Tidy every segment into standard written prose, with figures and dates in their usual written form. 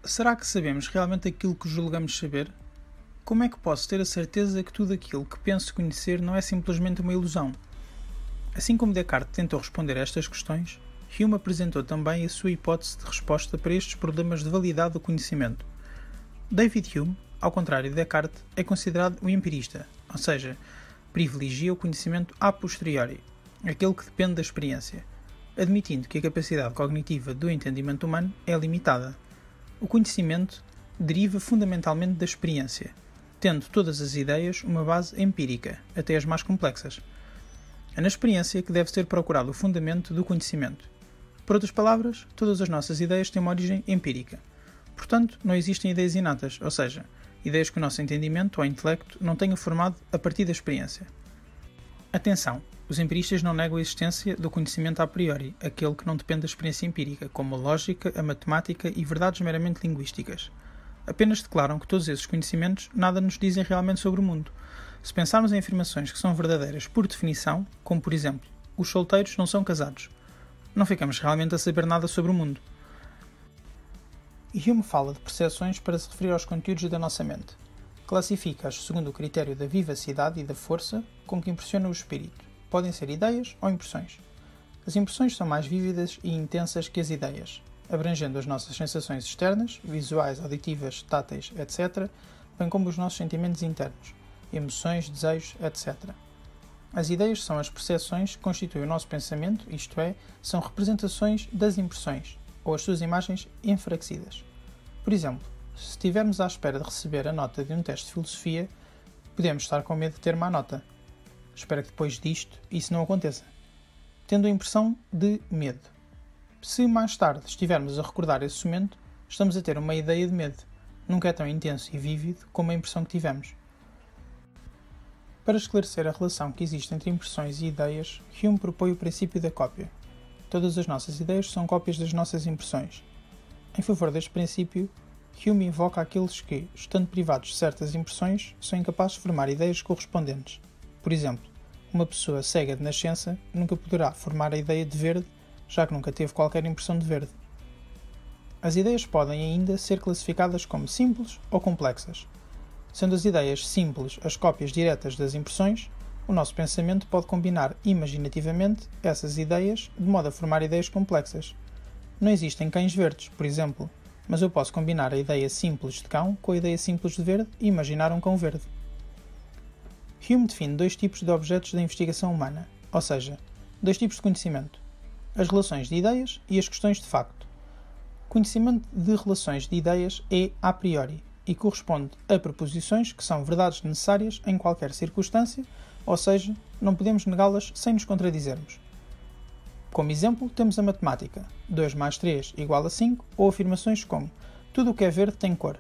Será que sabemos realmente aquilo que julgamos saber? Como é que posso ter a certeza que tudo aquilo que penso conhecer não é simplesmente uma ilusão? Assim como Descartes tentou responder a estas questões, Hume apresentou também a sua hipótese de resposta para estes problemas de validade do conhecimento. David Hume, ao contrário de Descartes, é considerado um empirista, ou seja, privilegia o conhecimento a posteriori, aquele que depende da experiência, admitindo que a capacidade cognitiva do entendimento humano é limitada. O conhecimento deriva fundamentalmente da experiência, tendo todas as ideias uma base empírica, até as mais complexas. É na experiência que deve ser procurado o fundamento do conhecimento. Por outras palavras, todas as nossas ideias têm uma origem empírica. Portanto, não existem ideias inatas, ou seja, ideias que o nosso entendimento ou intelecto não tenha formado a partir da experiência. Atenção! Os empiristas não negam a existência do conhecimento a priori, aquele que não depende da experiência empírica, como a lógica, a matemática e verdades meramente linguísticas. Apenas declaram que todos esses conhecimentos nada nos dizem realmente sobre o mundo. Se pensarmos em afirmações que são verdadeiras por definição, como por exemplo, os solteiros não são casados, não ficamos realmente a saber nada sobre o mundo. Hume fala de percepções para se referir aos conteúdos da nossa mente. Classifica-as segundo o critério da vivacidade e da força com que impressiona o espírito. Podem ser ideias ou impressões. As impressões são mais vívidas e intensas que as ideias, abrangendo as nossas sensações externas, visuais, auditivas, táteis, etc., bem como os nossos sentimentos internos, emoções, desejos, etc. As ideias são as percepções que constituem o nosso pensamento, isto é, são representações das impressões, ou as suas imagens enfraquecidas. Por exemplo, se estivermos à espera de receber a nota de um teste de filosofia, podemos estar com medo de ter má nota. Espero que depois disto isso não aconteça. Tendo a impressão de medo. Se mais tarde estivermos a recordar esse momento, estamos a ter uma ideia de medo. Nunca é tão intenso e vívido como a impressão que tivemos. Para esclarecer a relação que existe entre impressões e ideias, Hume propõe o princípio da cópia. Todas as nossas ideias são cópias das nossas impressões. Em favor deste princípio, Hume invoca aqueles que, estando privados de certas impressões, são incapazes de formar ideias correspondentes. Por exemplo, uma pessoa cega de nascença nunca poderá formar a ideia de verde, já que nunca teve qualquer impressão de verde. As ideias podem ainda ser classificadas como simples ou complexas. Sendo as ideias simples as cópias diretas das impressões, o nosso pensamento pode combinar imaginativamente essas ideias de modo a formar ideias complexas. Não existem cães verdes, por exemplo, mas eu posso combinar a ideia simples de cão com a ideia simples de verde e imaginar um cão verde. Hume define dois tipos de objetos da investigação humana, ou seja, dois tipos de conhecimento: as relações de ideias e as questões de facto. O conhecimento de relações de ideias é a priori e corresponde a proposições que são verdades necessárias em qualquer circunstância, ou seja, não podemos negá-las sem nos contradizermos. Como exemplo, temos a matemática, 2 mais 3 igual a 5, ou afirmações como tudo o que é verde tem cor.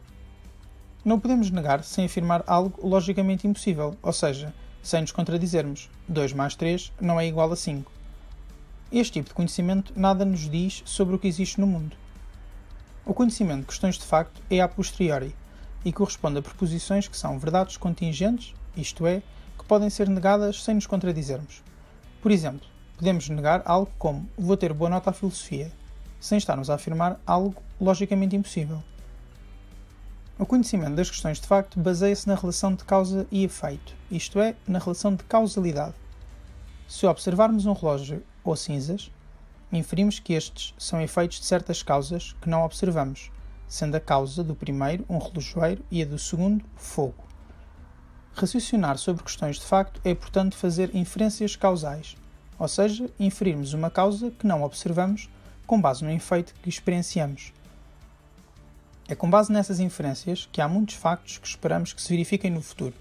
Não podemos negar sem afirmar algo logicamente impossível, ou seja, sem nos contradizermos, 2 mais 3 não é igual a 5. Este tipo de conhecimento nada nos diz sobre o que existe no mundo. O conhecimento de questões de facto é a posteriori e corresponde a proposições que são verdades contingentes, isto é, que podem ser negadas sem nos contradizermos. Por exemplo, podemos negar algo como vou ter boa nota à filosofia, sem estarmos a afirmar algo logicamente impossível. O conhecimento das questões de facto baseia-se na relação de causa e efeito, isto é, na relação de causalidade. Se observarmos um relógio ou cinzas, inferimos que estes são efeitos de certas causas que não observamos, sendo a causa do primeiro um relojoeiro e a do segundo fogo. Raciocinar sobre questões de facto é, portanto, fazer inferências causais, ou seja, inferirmos uma causa que não observamos com base no efeito que experienciamos. É com base nessas inferências que há muitos factos que esperamos que se verifiquem no futuro.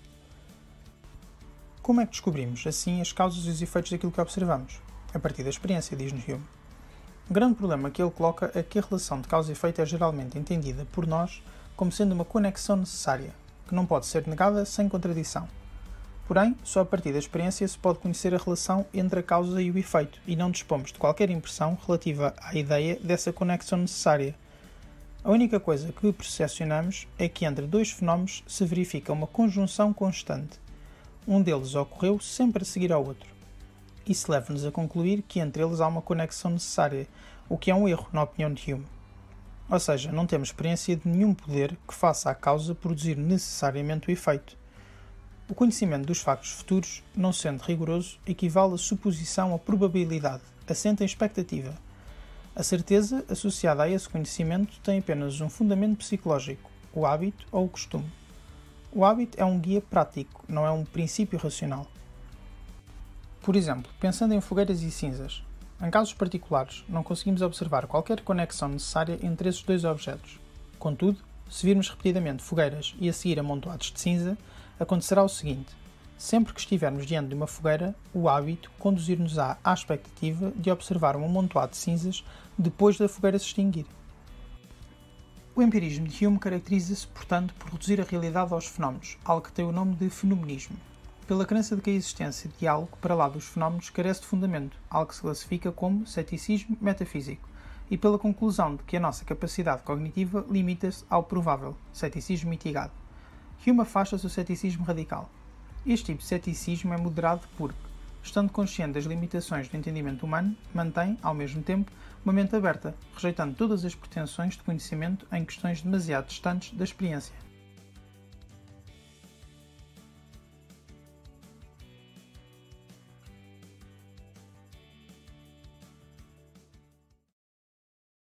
Como é que descobrimos, assim, as causas e os efeitos daquilo que observamos? A partir da experiência, diz-nos Hume. O grande problema que ele coloca é que a relação de causa e efeito é geralmente entendida por nós como sendo uma conexão necessária, que não pode ser negada sem contradição. Porém, só a partir da experiência se pode conhecer a relação entre a causa e o efeito, e não dispomos de qualquer impressão relativa à ideia dessa conexão necessária. A única coisa que percepcionamos é que entre dois fenómenos se verifica uma conjunção constante. Um deles ocorreu sempre a seguir ao outro. Isso leva-nos a concluir que entre eles há uma conexão necessária, o que é um erro, na opinião de Hume. Ou seja, não temos experiência de nenhum poder que faça a causa produzir necessariamente o efeito. O conhecimento dos factos futuros, não sendo rigoroso, equivale a suposição ou probabilidade, assenta em expectativa. A certeza associada a esse conhecimento tem apenas um fundamento psicológico, o hábito ou o costume. O hábito é um guia prático, não é um princípio racional. Por exemplo, pensando em fogueiras e cinzas. Em casos particulares, não conseguimos observar qualquer conexão necessária entre esses dois objetos. Contudo, se virmos repetidamente fogueiras e a seguir amontoados de cinza, acontecerá o seguinte: sempre que estivermos diante de uma fogueira, o hábito conduzir-nos-á à expectativa de observar um amontoado de cinzas depois da fogueira se extinguir. O empirismo de Hume caracteriza-se, portanto, por reduzir a realidade aos fenómenos, algo que tem o nome de fenomenismo, pela crença de que a existência de algo para lá dos fenómenos carece de fundamento, algo que se classifica como ceticismo metafísico, e pela conclusão de que a nossa capacidade cognitiva limita-se ao provável, ceticismo mitigado. Hume afasta-se do ceticismo radical. Este tipo de ceticismo é moderado porque, estando consciente das limitações do entendimento humano, mantém, ao mesmo tempo, uma mente aberta, rejeitando todas as pretensões de conhecimento em questões demasiado distantes da experiência.